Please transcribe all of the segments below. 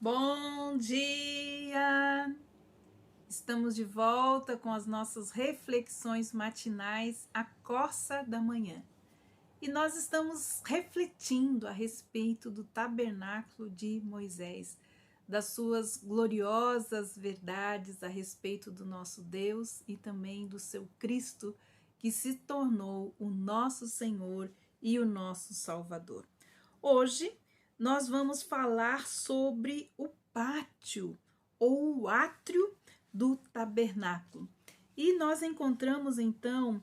Bom dia! Estamos de volta com as nossas reflexões matinais, a Corsa da Manhã. E nós estamos refletindo a respeito do tabernáculo de Moisés, das suas gloriosas verdades a respeito do nosso Deus e também do seu Cristo, que se tornou o nosso Senhor e o nosso Salvador. Hoje, nós vamos falar sobre o pátio ou o átrio do tabernáculo. E nós encontramos então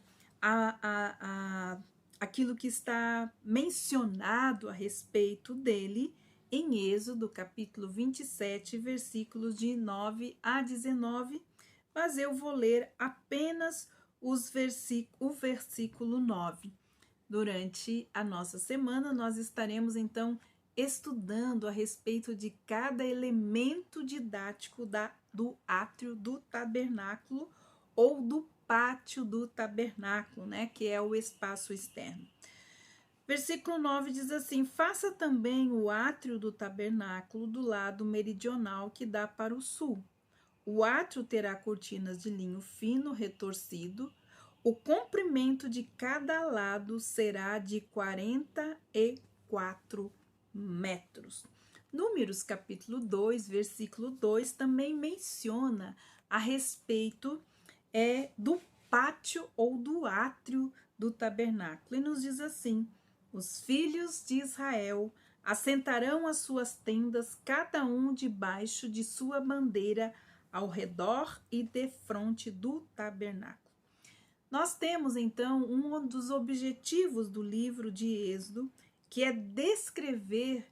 aquilo que está mencionado a respeito dele em Êxodo, capítulo 27, versículos de 9 a 19, mas eu vou ler apenas o versículo 9. Durante a nossa semana, nós estaremos então estudando a respeito de cada elemento didático do átrio do tabernáculo ou do pátio do tabernáculo, né, que é o espaço externo. Versículo 9 diz assim: faça também o átrio do tabernáculo do lado meridional que dá para o sul. O átrio terá cortinas de linho fino retorcido. O comprimento de cada lado será de 44 metros. Números capítulo 2, versículo 2 também menciona a respeito do pátio ou do átrio do tabernáculo e nos diz assim: os filhos de Israel assentarão as suas tendas, cada um debaixo de sua bandeira, ao redor e defronte do tabernáculo. Nós temos então um dos objetivos do livro de Êxodo, que é descrever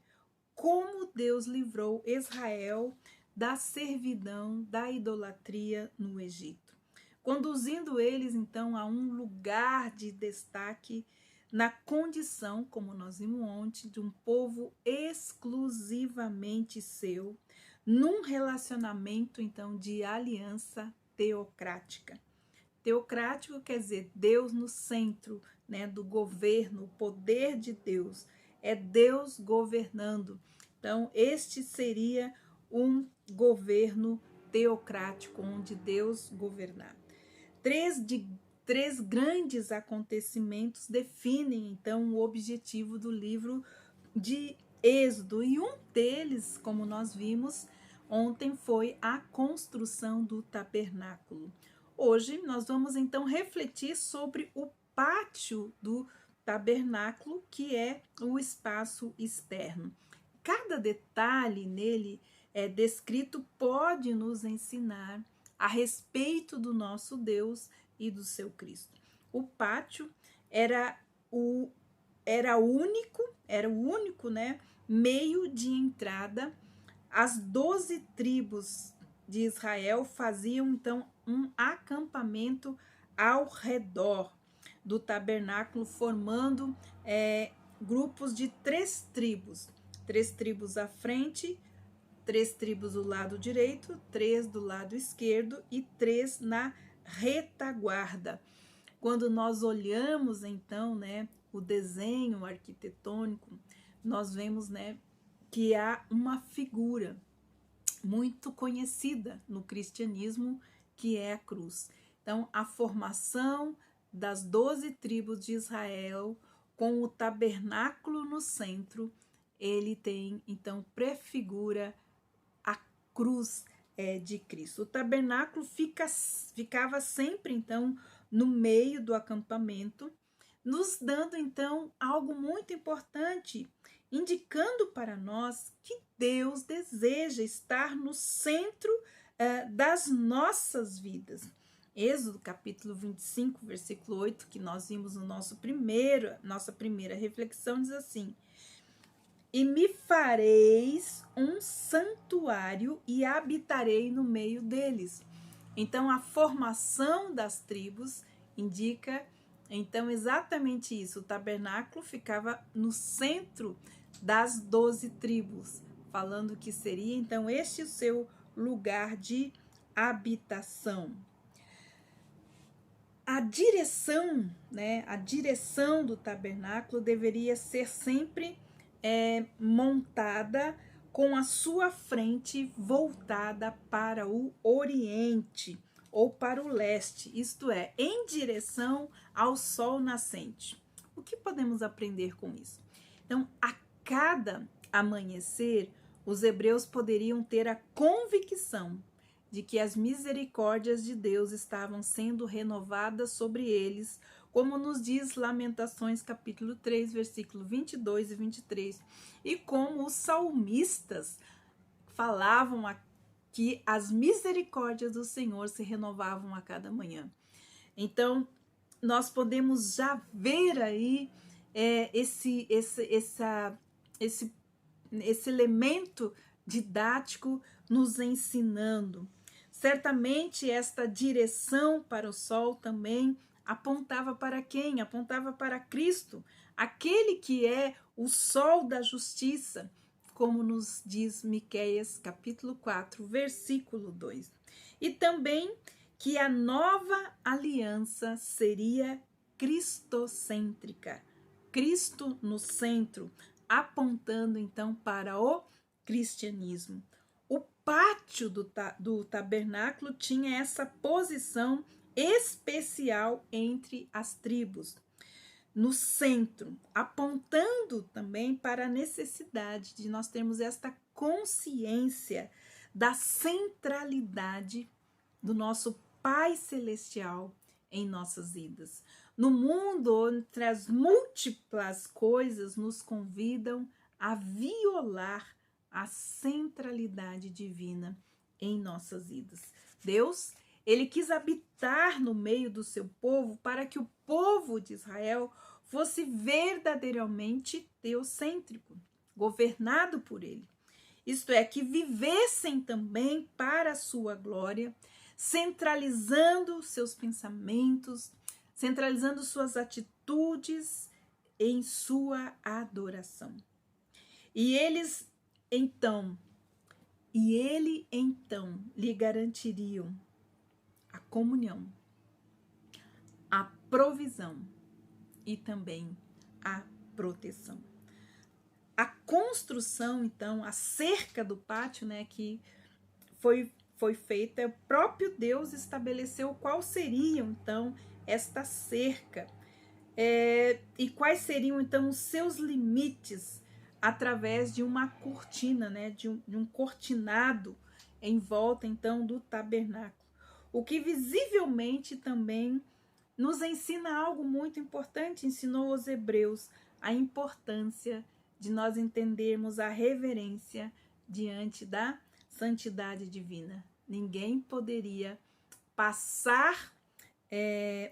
como Deus livrou Israel da servidão, da idolatria no Egito, conduzindo eles então a um lugar de destaque na condição, como nós vimos ontem, de um povo exclusivamente seu, num relacionamento então de aliança teocrática. Teocrático quer dizer Deus no centro, né, do governo, o poder de Deus, é Deus governando. Então, este seria um governo teocrático, onde Deus governar. Três grandes acontecimentos definem, então, o objetivo do livro de Êxodo, e um deles, como nós vimos ontem, foi a construção do tabernáculo. Hoje nós vamos então refletir sobre o pátio do tabernáculo, que é o espaço externo. Cada detalhe nele descrito pode nos ensinar a respeito do nosso Deus e do seu Cristo. O pátio era o único, né, meio de entrada. As 12 tribos de Israel faziam então um acampamento ao redor do tabernáculo, formando grupos de 3 tribos à frente, 3 tribos do lado direito, 3 do lado esquerdo e 3 na retaguarda. Quando nós olhamos então, né, o desenho arquitetônico, nós vemos, né, que há uma figura muito conhecida no cristianismo, que é a cruz. Então, a formação das 12 tribos de Israel, com o tabernáculo no centro, ele tem, então, prefigura a cruz de Cristo. O tabernáculo ficava sempre, então, no meio do acampamento, nos dando, então, algo muito importante, indicando para nós que Deus deseja estar no centro das nossas vidas. Êxodo capítulo 25, versículo 8, que nós vimos no nossa primeira reflexão, diz assim: e me fareis um santuário e habitarei no meio deles. Então, a formação das tribos indica, então, exatamente isso. O tabernáculo ficava no centro das 12 tribos, falando que seria, então, este o seu lugar de habitação. A direção, né, a direção do tabernáculo deveria ser sempre montada com a sua frente voltada para o oriente ou para o leste, isto é, em direção ao sol nascente. O que podemos aprender com isso? Então, a cada amanhecer, os hebreus poderiam ter a convicção de que as misericórdias de Deus estavam sendo renovadas sobre eles, como nos diz Lamentações capítulo 3, versículo 22 e 23, e como os salmistas falavam que as misericórdias do Senhor se renovavam a cada manhã. Então, nós podemos já ver aí esse elemento didático nos ensinando. Certamente esta direção para o sol também apontava para quem? Apontava para Cristo, aquele que é o sol da justiça, como nos diz Miqueias capítulo 4, versículo 2. E também que a nova aliança seria cristocêntrica, Cristo no centro, apontando então para o cristianismo. O pátio do tabernáculo tinha essa posição especial entre as tribos, no centro, apontando também para a necessidade de nós termos esta consciência da centralidade do nosso Pai Celestial em nossas vidas. No mundo, entre as múltiplas coisas nos convidam a violar a centralidade divina em nossas vidas. Deus, ele quis habitar no meio do seu povo para que o povo de Israel fosse verdadeiramente teocêntrico, governado por ele. Isto é, que vivessem também para a sua glória, centralizando seus pensamentos, centralizando suas atitudes em sua adoração. E ele então lhe garantiriam a comunhão, a provisão e também a proteção. A construção, então, a cerca do pátio, né, que foi feita, o próprio Deus estabeleceu qual seria, então, esta cerca e quais seriam, então, os seus limites através de uma cortina, né, de um cortinado em volta, então, do tabernáculo. O que visivelmente também nos ensina algo muito importante, ensinou aos hebreus a importância de nós entendermos a reverência diante da santidade divina. Ninguém poderia passar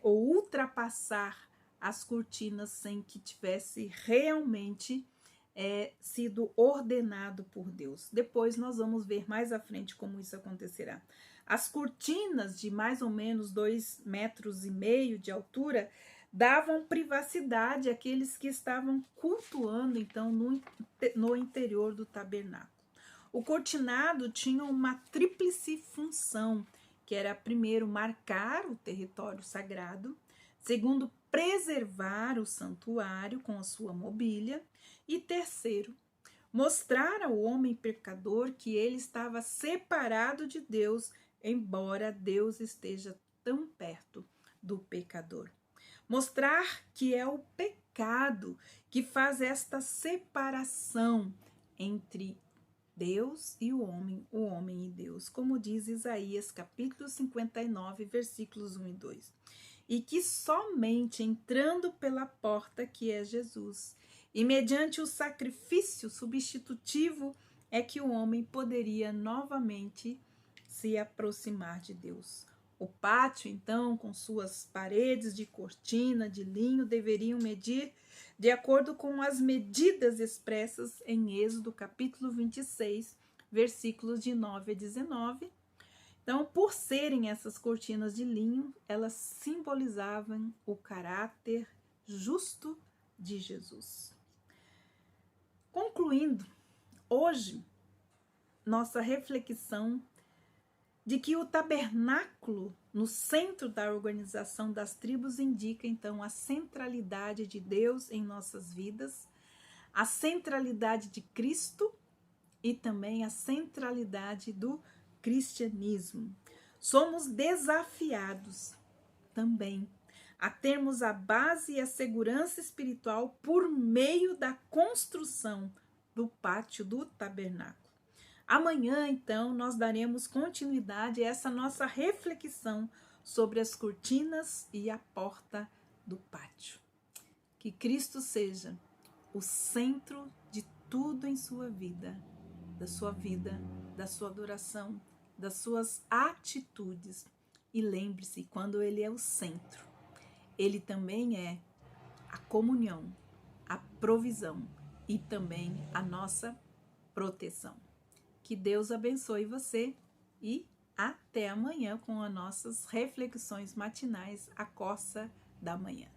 ou ultrapassar as cortinas sem que tivesse realmente sido ordenado por Deus. Depois nós vamos ver mais à frente como isso acontecerá. As cortinas de mais ou menos 2,5 metros de altura davam privacidade àqueles que estavam cultuando, então, no interior do tabernáculo. O cortinado tinha uma tríplice função, que era, primeiro, marcar o território sagrado, segundo, preservar o santuário com a sua mobília, e terceiro, mostrar ao homem pecador que ele estava separado de Deus, embora Deus esteja tão perto do pecador. Mostrar que é o pecado que faz esta separação entre Deus e o homem e Deus, como diz Isaías capítulo 59, versículos 1 e 2. E que somente entrando pela porta, que é Jesus, e mediante o sacrifício substitutivo, é que o homem poderia novamente se aproximar de Deus. O pátio, então, com suas paredes de cortina, de linho, deveriam medir de acordo com as medidas expressas em Êxodo capítulo 26, versículos de 9 a 19. Então, por serem essas cortinas de linho, elas simbolizavam o caráter justo de Jesus. Concluindo, hoje, nossa reflexão de que o tabernáculo no centro da organização das tribos indica, então, a centralidade de Deus em nossas vidas, a centralidade de Cristo e também a centralidade do cristianismo. Somos desafiados também a termos a base e a segurança espiritual por meio da construção do pátio do tabernáculo. Amanhã, então, nós daremos continuidade a essa nossa reflexão sobre as cortinas e a porta do pátio. Que Cristo seja o centro de tudo em sua vida, da sua adoração, das suas atitudes. E lembre-se, quando Ele é o centro, Ele também é a comunhão, a provisão e também a nossa proteção. Que Deus abençoe você e até amanhã com as nossas reflexões matinais, a coça da manhã.